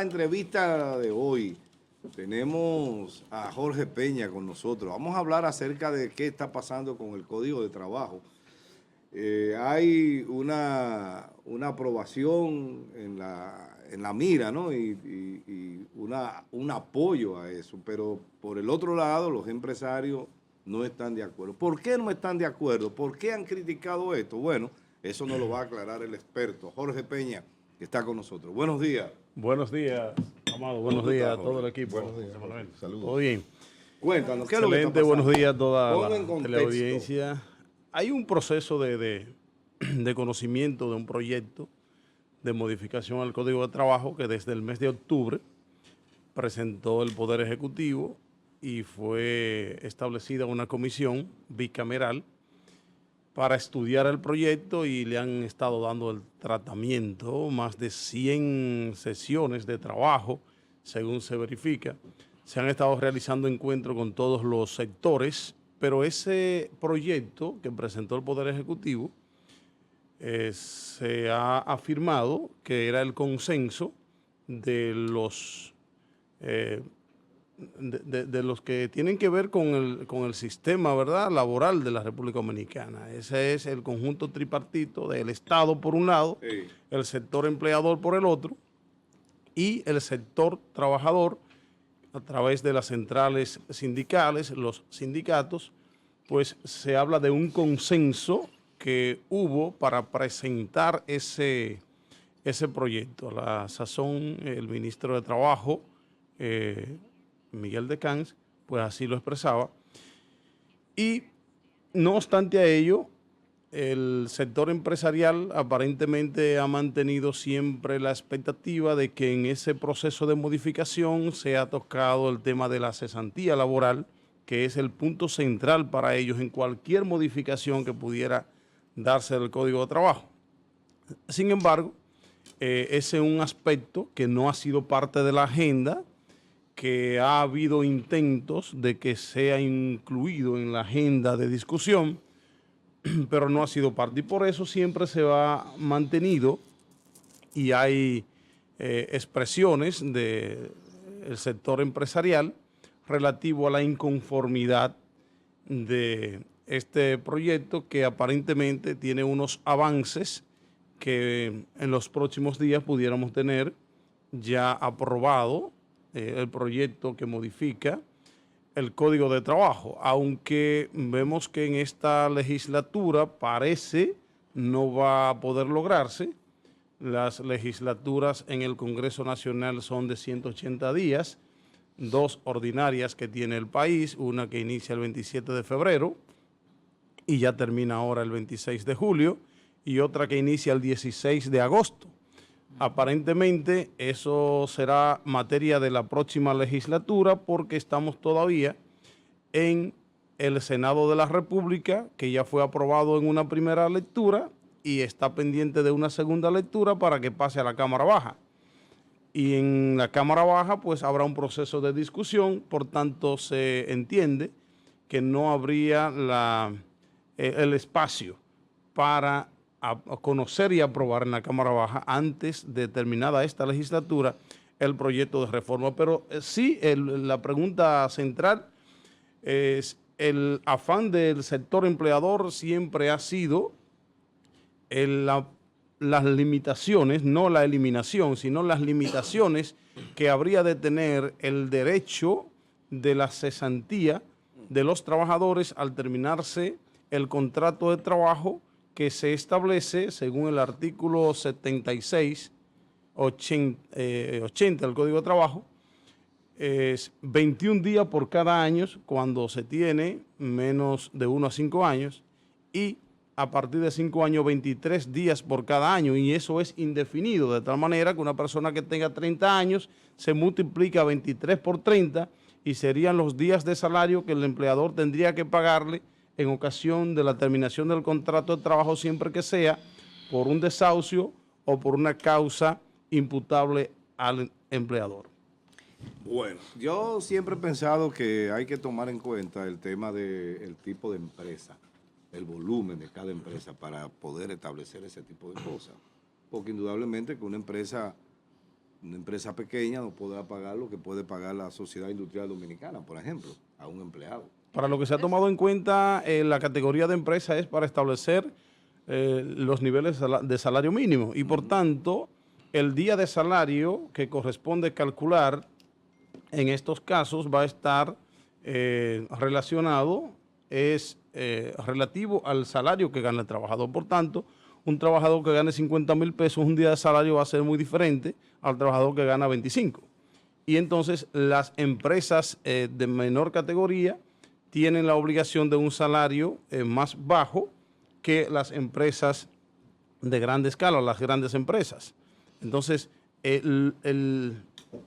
entrevista de hoy tenemos a Jorge Peña con nosotros. Vamos a hablar acerca de qué está pasando con el Código de Trabajo. Hay una aprobación en la mira, ¿no? Y un apoyo a eso, pero por el otro lado los empresarios no están de acuerdo. ¿Por qué no están de acuerdo? ¿Por qué han criticado esto? Bueno, eso nos lo va a aclarar el experto Jorge Peña, que está con nosotros. Buenos días. Buenos días, Amado. Buenos días a todo el equipo. Buenos días, Jorge. Saludos. ¿Todo bien? Cuéntanos, ¿qué es lo que está Excelente, pasando? buenos días a toda Ponlo en la contexto. teleaudiencia. Hay un proceso de conocimiento de un proyecto de modificación al Código de Trabajo que desde el mes de octubre presentó el Poder Ejecutivo y fue establecida una comisión bicameral para estudiar el proyecto y le han estado dando el tratamiento, más de 100 sesiones de trabajo, según se verifica. Se han estado realizando encuentros con todos los sectores, pero ese proyecto que presentó el Poder Ejecutivo se ha afirmado que era el consenso de los de los que tienen que ver con el sistema, ¿verdad?, laboral de la República Dominicana. Ese es el conjunto tripartito del Estado por un lado, sí, el sector empleador por el otro y el sector trabajador a través de las centrales sindicales, los sindicatos. Pues se habla de un consenso que hubo para presentar ese proyecto. A la sazón, el ministro de Trabajo, Miguel de Camps, pues así lo expresaba. Y no obstante a ello, el sector empresarial aparentemente ha mantenido siempre la expectativa de que en ese proceso de modificación se ha tocado el tema de la cesantía laboral, que es el punto central para ellos en cualquier modificación que pudiera darse del Código de Trabajo. Sin embargo, ese es un aspecto que no ha sido parte de la agenda, que ha habido intentos de que sea incluido en la agenda de discusión, pero no ha sido parte. Y por eso siempre se ha mantenido y hay expresiones del sector empresarial relativo a la inconformidad de este proyecto, que aparentemente tiene unos avances que en los próximos días pudiéramos tener ya aprobado el proyecto que modifica el Código de Trabajo, aunque vemos que en esta legislatura parece no va a poder lograrse. Las legislaturas en el Congreso Nacional son de 180 días, 2 ordinarias que tiene el país, una que inicia el 27 de febrero y ya termina ahora el 26 de julio, y otra que inicia el 16 de agosto. Aparentemente eso será materia de la próxima legislatura porque estamos todavía en el Senado de la República, que ya fue aprobado en una primera lectura y está pendiente de una segunda lectura para que pase a la Cámara Baja. Y en la Cámara Baja pues habrá un proceso de discusión, por tanto se entiende que no habría el espacio para a conocer y aprobar en la Cámara Baja antes de terminada esta legislatura el proyecto de reforma. Pero sí, la pregunta central es el afán del sector empleador siempre ha sido las limitaciones, no la eliminación, sino las limitaciones que habría de tener el derecho de la cesantía de los trabajadores al terminarse el contrato de trabajo, que se establece según el artículo 76, 80 del Código de Trabajo, es 21 días por cada año cuando se tiene menos de 1 a 5 años y a partir de 5 años 23 días por cada año, y eso es indefinido, de tal manera que una persona que tenga 30 años se multiplica 23 por 30 y serían los días de salario que el empleador tendría que pagarle en ocasión de la terminación del contrato de trabajo, siempre que sea por un desahucio o por una causa imputable al empleador. Bueno, yo siempre he pensado que hay que tomar en cuenta el tema del tipo de empresa, el volumen de cada empresa para poder establecer ese tipo de cosas. Porque indudablemente que una empresa Una empresa pequeña no podrá pagar lo que puede pagar la Sociedad Industrial Dominicana, por ejemplo, a un empleado. Para lo que se ha tomado en cuenta, la categoría de empresa es para establecer los niveles de salario mínimo y por tanto el día de salario que corresponde calcular en estos casos va a estar relacionado, relativo al salario que gana el trabajador. Por tanto, un trabajador que gane 50,000 pesos, un día de salario va a ser muy diferente al trabajador que gana 25. Y entonces las empresas de menor categoría tienen la obligación de un salario más bajo que las empresas de grande escala, las grandes empresas. Entonces,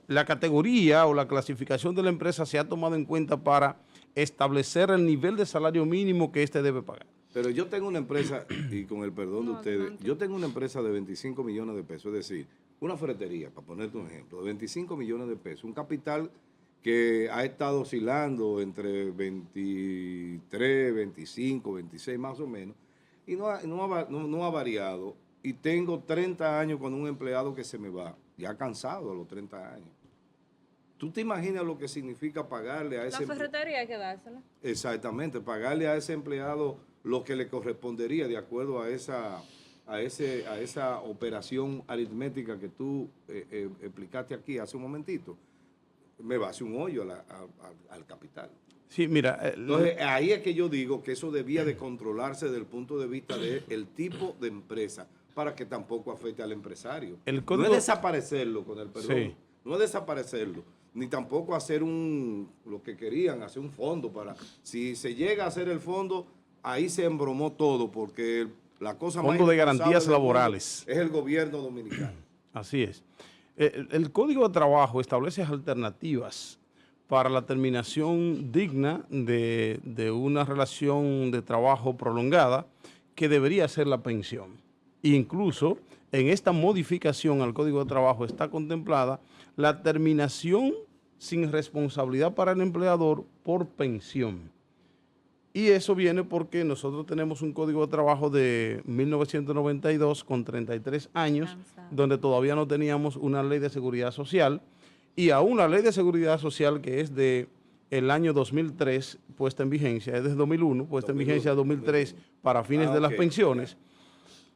la categoría o la clasificación de la empresa se ha tomado en cuenta para establecer el nivel de salario mínimo que éste debe pagar. Pero yo tengo una empresa, y con el perdón de ustedes, yo tengo una empresa de 25 millones de pesos, es decir, una ferretería, para ponerte un ejemplo, de 25 millones de pesos, un capital que ha estado oscilando entre 23, 25, 26 más o menos, y no ha variado. Y tengo 30 años con un empleado que se me va, ya cansado a los 30 años. ¿Tú te imaginas lo que significa pagarle a ese empleado? La ferretería hay que dársela. Exactamente, pagarle a ese empleado lo que le correspondería de acuerdo a esa operación aritmética que tú explicaste aquí hace un momentito. Me va a hacer un hoyo al capital. Sí, mira. Entonces, ahí es que yo digo que eso debía de controlarse desde el punto de vista del tipo de empresa, para que tampoco afecte al empresario. No es desaparecerlo, con el perdón, sí. No es desaparecerlo, ni tampoco hacer lo que querían, hacer un fondo para, si se llega a hacer el fondo, ahí se embromó todo, porque la cosa más fondo de garantías laborales es el gobierno dominicano. Así es. El Código de Trabajo establece alternativas para la terminación digna de una relación de trabajo prolongada, que debería ser la pensión. Incluso en esta modificación al Código de Trabajo está contemplada la terminación sin responsabilidad para el empleador por pensión. Y eso viene porque nosotros tenemos un Código de Trabajo de 1992 con 33 años, donde todavía no teníamos una ley de seguridad social, y aún la ley de seguridad social, que es de el año 2003 puesta en vigencia, es desde 2001, puesta en vigencia 2003 para fines de las pensiones.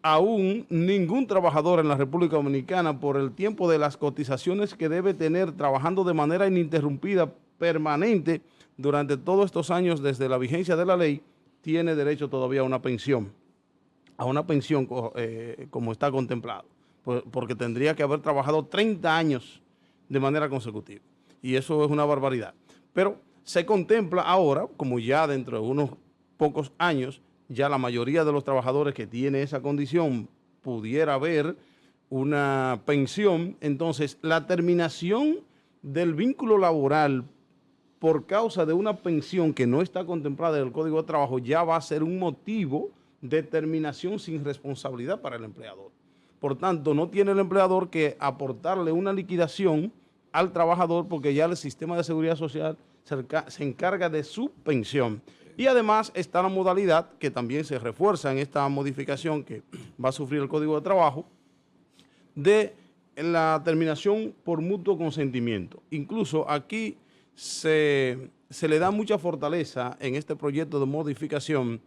Aún ningún trabajador en la República Dominicana, por el tiempo de las cotizaciones que debe tener trabajando de manera ininterrumpida, permanente, durante todos estos años desde la vigencia de la ley, tiene derecho todavía a una pensión como está contemplado, porque tendría que haber trabajado 30 años de manera consecutiva, y eso es una barbaridad. Pero se contempla ahora, como ya dentro de unos pocos años, ya la mayoría de los trabajadores que tiene esa condición pudiera haber una pensión. Entonces, la terminación del vínculo laboral por causa de una pensión que no está contemplada en el Código de Trabajo ya va a ser un motivo de terminación sin responsabilidad para el empleador. Por tanto, no tiene el empleador que aportarle una liquidación al trabajador, porque ya el sistema de seguridad social se encarga de su pensión. Y además está la modalidad que también se refuerza en esta modificación que va a sufrir el Código de Trabajo, de la terminación por mutuo consentimiento. Incluso aquí se le da mucha fortaleza en este proyecto de modificación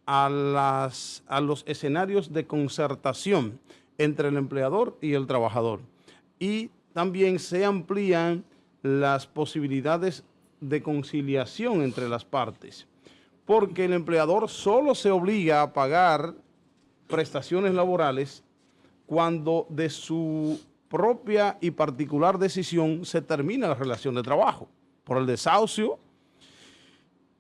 a los escenarios de concertación entre el empleador y el trabajador. Y también se amplían las posibilidades de conciliación entre las partes, porque el empleador solo se obliga a pagar prestaciones laborales cuando de su propia y particular decisión se termina la relación de trabajo, por el desahucio,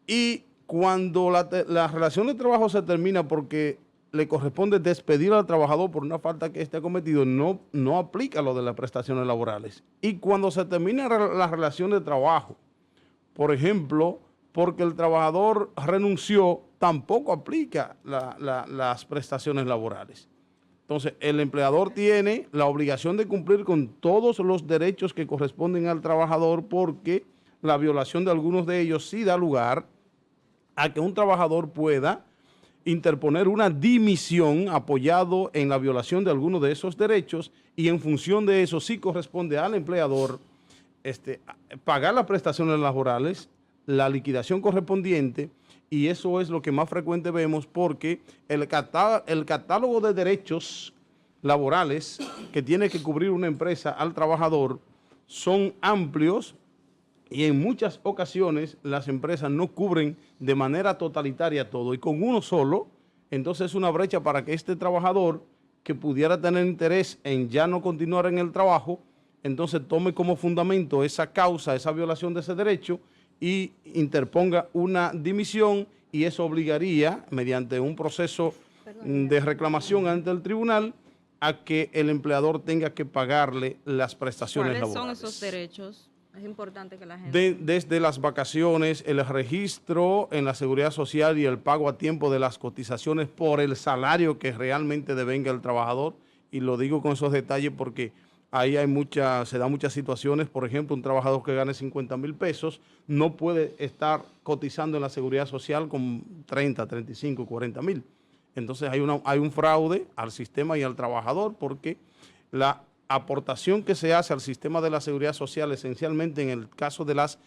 y cuando la relación de trabajo se termina porque le corresponde despedir al trabajador por una falta que esté cometido, no aplica lo de las prestaciones laborales. Y cuando se termina la relación de trabajo, por ejemplo, porque el trabajador renunció, tampoco aplica las prestaciones laborales. Entonces, el empleador tiene la obligación de cumplir con todos los derechos que corresponden al trabajador, porque la violación de algunos de ellos sí da lugar a que un trabajador pueda interponer una dimisión apoyado en la violación de alguno de esos derechos y en función de eso sí corresponde al empleador pagar las prestaciones laborales, la liquidación correspondiente, y eso es lo que más frecuente vemos porque el catálogo de derechos laborales que tiene que cubrir una empresa al trabajador son amplios y en muchas ocasiones las empresas no cubren de manera totalitaria todo y con uno solo, entonces es una brecha para que este trabajador que pudiera tener interés en ya no continuar en el trabajo, entonces tome como fundamento esa causa, esa violación de ese derecho y interponga una dimisión y eso obligaría, mediante un proceso de reclamación ante el tribunal, a que el empleador tenga que pagarle las prestaciones laborales. ¿Cuáles son esos derechos? Es importante que la gente... Desde las vacaciones, el registro en la Seguridad Social y el pago a tiempo de las cotizaciones por el salario que realmente devenga el trabajador. Y lo digo con esos detalles porque ahí se dan muchas situaciones. Por ejemplo, un trabajador que gane 50,000 pesos no puede estar cotizando en la Seguridad Social con 30, 35, 40,000. Entonces hay un fraude al sistema y al trabajador porque la aportación que se hace al sistema de la Seguridad Social, esencialmente en el caso de las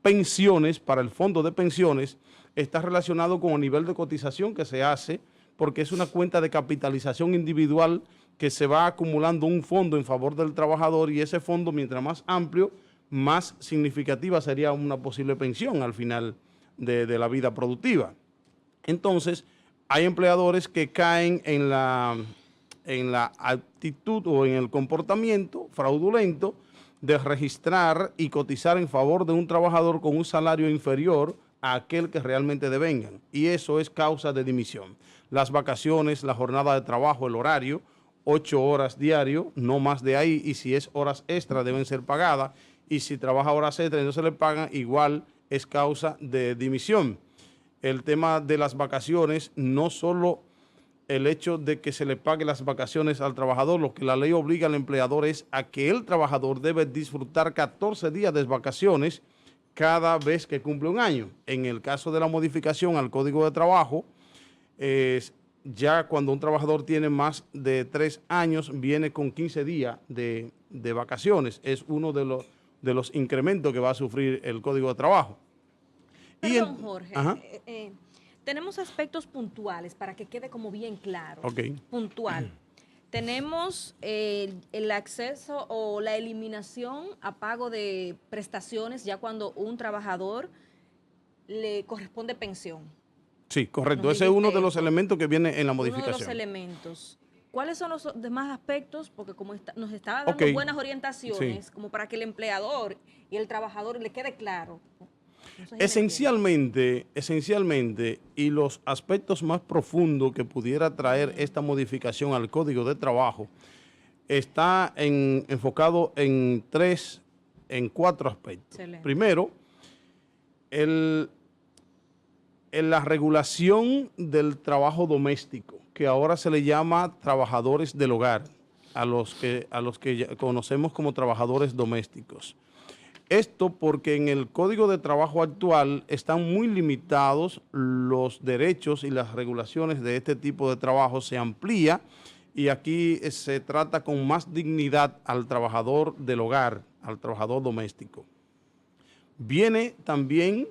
pensiones, para el fondo de pensiones, está relacionado con el nivel de cotización que se hace porque es una cuenta de capitalización individual que se va acumulando un fondo en favor del trabajador y ese fondo, mientras más amplio, más significativa sería una posible pensión al final de la vida productiva. Entonces, hay empleadores que caen en la actitud o en el comportamiento fraudulento de registrar y cotizar en favor de un trabajador con un salario inferior a aquel que realmente devengan. Y eso es causa de dimisión. Las vacaciones, la jornada de trabajo, el horario, 8 horas diario, no más de ahí, y si es horas extra deben ser pagadas, y si trabaja horas extra y no se le pagan, igual es causa de dimisión. El tema de las vacaciones, no solo el hecho de que se le pague las vacaciones al trabajador, lo que la ley obliga al empleador es a que el trabajador debe disfrutar 14 días de vacaciones cada vez que cumple un año. En el caso de la modificación al Código de Trabajo, ya cuando un trabajador tiene más de 3 años, viene con 15 días de vacaciones. Es uno de los incrementos que va a sufrir el Código de Trabajo. Perdón, Jorge, tenemos aspectos puntuales para que quede como bien claro. Okay. Puntual. Tenemos el acceso o la eliminación a pago de prestaciones ya cuando un trabajador le corresponde pensión. Sí, correcto. Ese es uno de los elementos que viene en la modificación. Uno de los elementos. ¿Cuáles son los demás aspectos? Porque como nos estaba dando buenas orientaciones, como para que el empleador y el trabajador le quede claro. Esencialmente, y los aspectos más profundos que pudiera traer esta modificación al Código de Trabajo, está enfocado en 4 aspectos. Excelente. Primero, en la regulación del trabajo doméstico, que ahora se le llama trabajadores del hogar, a los que conocemos como trabajadores domésticos. Esto porque en el Código de Trabajo actual están muy limitados los derechos y las regulaciones de este tipo de trabajo. Se amplía y aquí se trata con más dignidad al trabajador del hogar, al trabajador doméstico. Viene también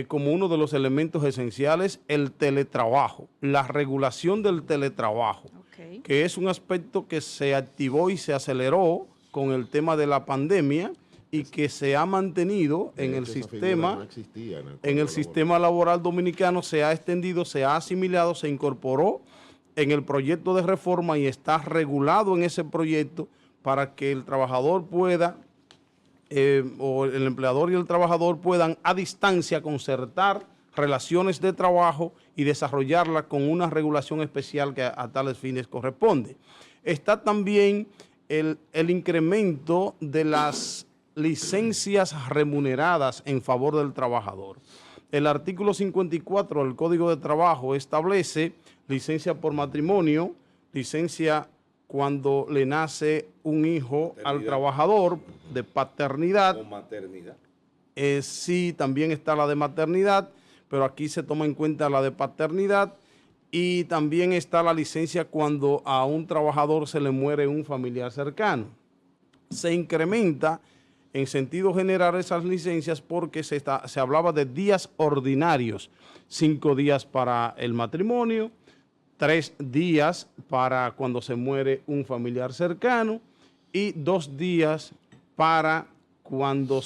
como uno de los elementos esenciales el teletrabajo, la regulación del teletrabajo, que es un aspecto que se activó y se aceleró con el tema de la pandemia y que se ha mantenido en el sistema, en el sistema laboral dominicano, se ha extendido, se ha asimilado, se incorporó en el proyecto de reforma y está regulado en ese proyecto para que el trabajador pueda, o el empleador y el trabajador puedan a distancia concertar relaciones de trabajo y desarrollarlas con una regulación especial que a tales fines corresponde. Está también el incremento de las licencias remuneradas en favor del trabajador. El artículo 54 del Código de Trabajo establece licencia por matrimonio, licencia cuando le nace un hijo al trabajador, de paternidad. O maternidad. Sí, también está la de maternidad, pero aquí se toma en cuenta la de paternidad y también está la licencia cuando a un trabajador se le muere un familiar cercano. Se incrementa en sentido general esas licencias porque se hablaba de días ordinarios, 5 días para el matrimonio, 3 días para cuando se muere un familiar cercano y 2 días para cuando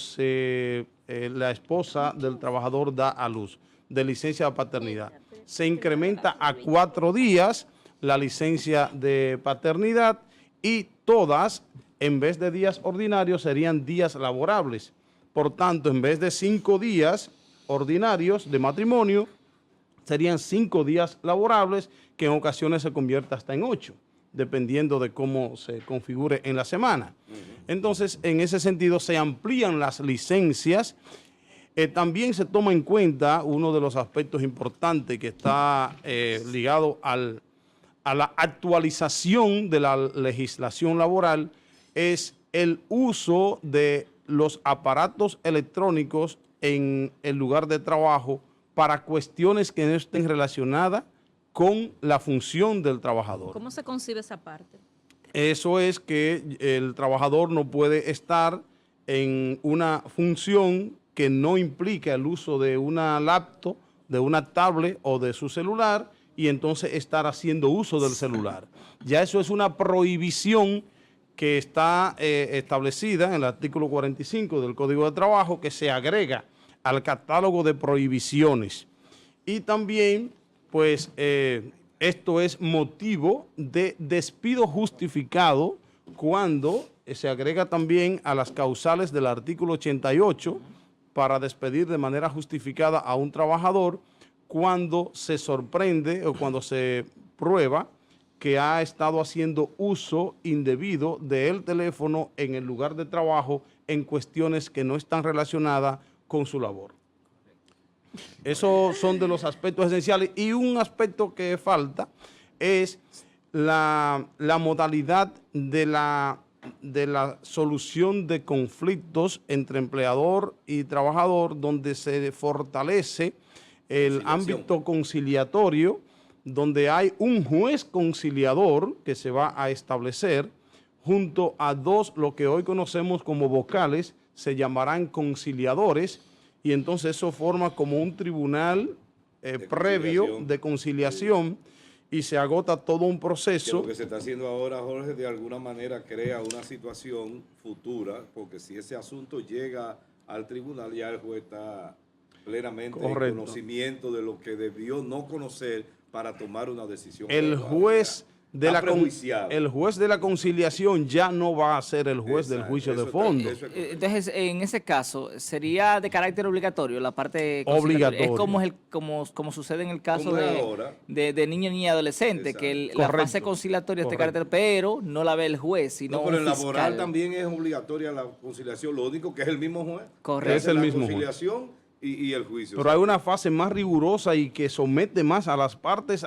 la esposa del trabajador da a luz, de licencia de paternidad. Se incrementa a 4 días la licencia de paternidad y todas, en vez de días ordinarios, serían días laborables. Por tanto, en vez de 5 días ordinarios de matrimonio, serían 5 días laborables, que en ocasiones se convierte hasta en 8, dependiendo de cómo se configure en la semana. Entonces, en ese sentido, se amplían las licencias. También se toma en cuenta uno de los aspectos importantes que está ligado a la actualización de la legislación laboral, es el uso de los aparatos electrónicos en el lugar de trabajo para cuestiones que no estén relacionadas con la función del trabajador. ¿Cómo se concibe esa parte? Eso es que el trabajador no puede estar en una función que no implica el uso de una laptop, de una tablet o de su celular, y entonces estar haciendo uso del celular. Ya eso es una prohibición que está establecida en el artículo 45 del Código de Trabajo, que se agrega al catálogo de prohibiciones. Y también, pues, esto es motivo de despido justificado cuando se agrega también a las causales del artículo 88 para despedir de manera justificada a un trabajador cuando se sorprende o cuando se prueba que ha estado haciendo uso indebido del teléfono en el lugar de trabajo en cuestiones que no están relacionadas con su labor. Esos son de los aspectos esenciales. Y un aspecto que falta es la modalidad de la solución de conflictos entre empleador y trabajador, donde se fortalece el ámbito conciliatorio, donde hay un juez conciliador que se va a establecer junto a 2, lo que hoy conocemos como vocales, se llamarán conciliadores, y entonces eso forma como un tribunal previo de conciliación, y se agota todo un proceso. Que lo que se está haciendo ahora, Jorge, de alguna manera crea una situación futura, porque si ese asunto llega al tribunal, ya el juez está plenamente en conocimiento de lo que debió no conocer para tomar una decisión. El juez de la conciliación ya no va a ser el juez del juicio de fondo. Entonces, en ese caso, ¿sería de carácter obligatorio la parte obligatoria? Es como sucede en el caso de niño, niña y adolescente, que la fase conciliatoria es de carácter, pero no la ve el juez, sino pero un en fiscal. laboral también es obligatoria la conciliación, lo único que es el mismo juez. Correcto. Es el mismo conciliación juez. Y el juicio. Pero hay una fase más rigurosa y que somete más a las partes,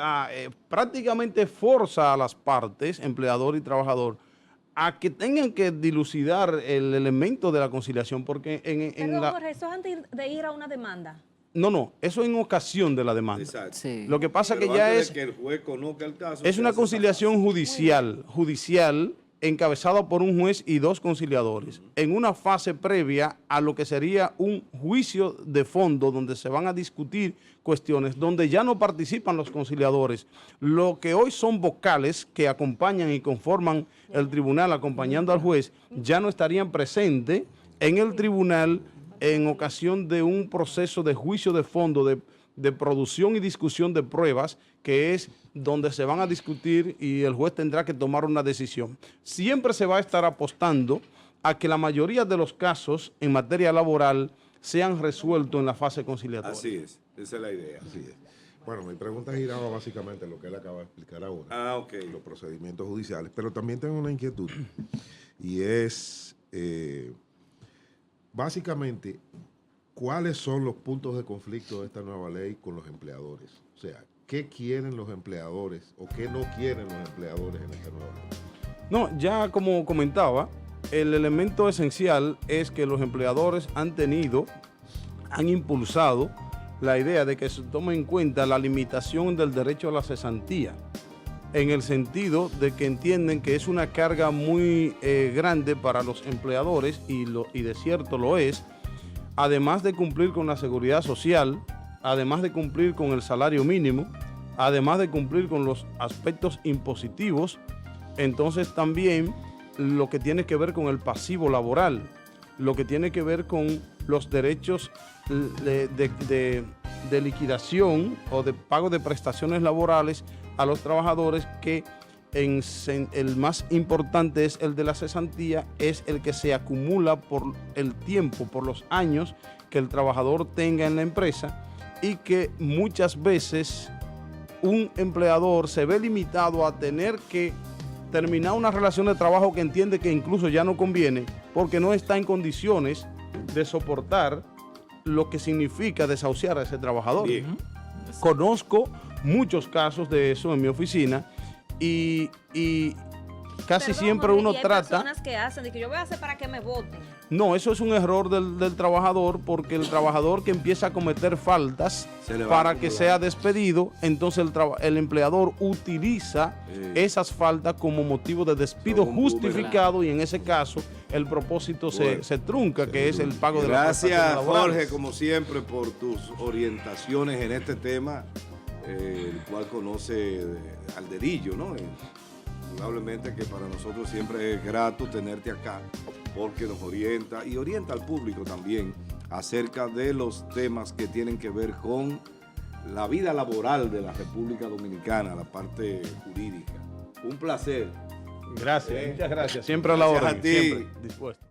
prácticamente forza a las partes, empleador y trabajador, a que tengan que dilucidar el elemento de la conciliación, porque Jorge, ¿eso es antes de ir a una demanda? No, eso en ocasión de la demanda. Exacto. Sí. Lo que pasa pero que ya es que el juez conozca el caso. Es una conciliación judicial encabezada por un juez y 2 conciliadores, en una fase previa a lo que sería un juicio de fondo, donde se van a discutir cuestiones, donde ya no participan los conciliadores. Lo que hoy son vocales que acompañan y conforman el tribunal acompañando al juez, ya no estarían presentes en el tribunal en ocasión de un proceso de juicio de fondo, de producción y discusión de pruebas, que es donde se van a discutir y el juez tendrá que tomar una decisión. Siempre se va a estar apostando a que la mayoría de los casos en materia laboral sean resueltos en la fase conciliatoria. Así es, esa es la idea. Así es. Bueno, mi pregunta giraba básicamente en lo que él acaba de explicar ahora. Ok. Los procedimientos judiciales. Pero también tengo una inquietud. Y es, básicamente, ¿cuáles son los puntos de conflicto de esta nueva ley con los empleadores? O sea, ¿qué quieren los empleadores o qué no quieren los empleadores en esta nueva ley? No, ya como comentaba, el elemento esencial es que los empleadores han impulsado la idea de que se tome en cuenta la limitación del derecho a la cesantía, en el sentido de que entienden que es una carga muy grande para los empleadores, y de cierto lo es, además de cumplir con la seguridad social, además de cumplir con el salario mínimo, además de cumplir con los aspectos impositivos. Entonces también lo que tiene que ver con el pasivo laboral, lo que tiene que ver con los derechos de liquidación o de pago de prestaciones laborales a los trabajadores, que el más importante es el de la cesantía, es el que se acumula por el tiempo, por los años que el trabajador tenga en la empresa, y que muchas veces un empleador se ve limitado a tener que terminar una relación de trabajo que entiende que incluso ya no conviene, porque no está en condiciones de soportar lo que significa desahuciar a ese trabajador. Bien. Conozco muchos casos de eso en mi oficina, y casi siempre uno hay trata... personas que hacen de que yo voy a hacer para que me voten. No, eso es un error del trabajador, porque el trabajador que empieza a cometer faltas para que sea despedido, entonces el empleador utiliza esas faltas como motivo de despido justificado, y en ese caso el propósito se trunca, que es el pago de las prestaciones laborales. Gracias, Jorge, como siempre, por tus orientaciones en este tema, el cual conoce al dedillo, ¿no? Indudablemente que para nosotros siempre es grato tenerte acá, porque nos orienta y orienta al público también acerca de los temas que tienen que ver con la vida laboral de la República Dominicana, la parte jurídica. Un placer. Gracias, muchas gracias. Siempre a la Gracias orden, a ti. siempre dispuesto.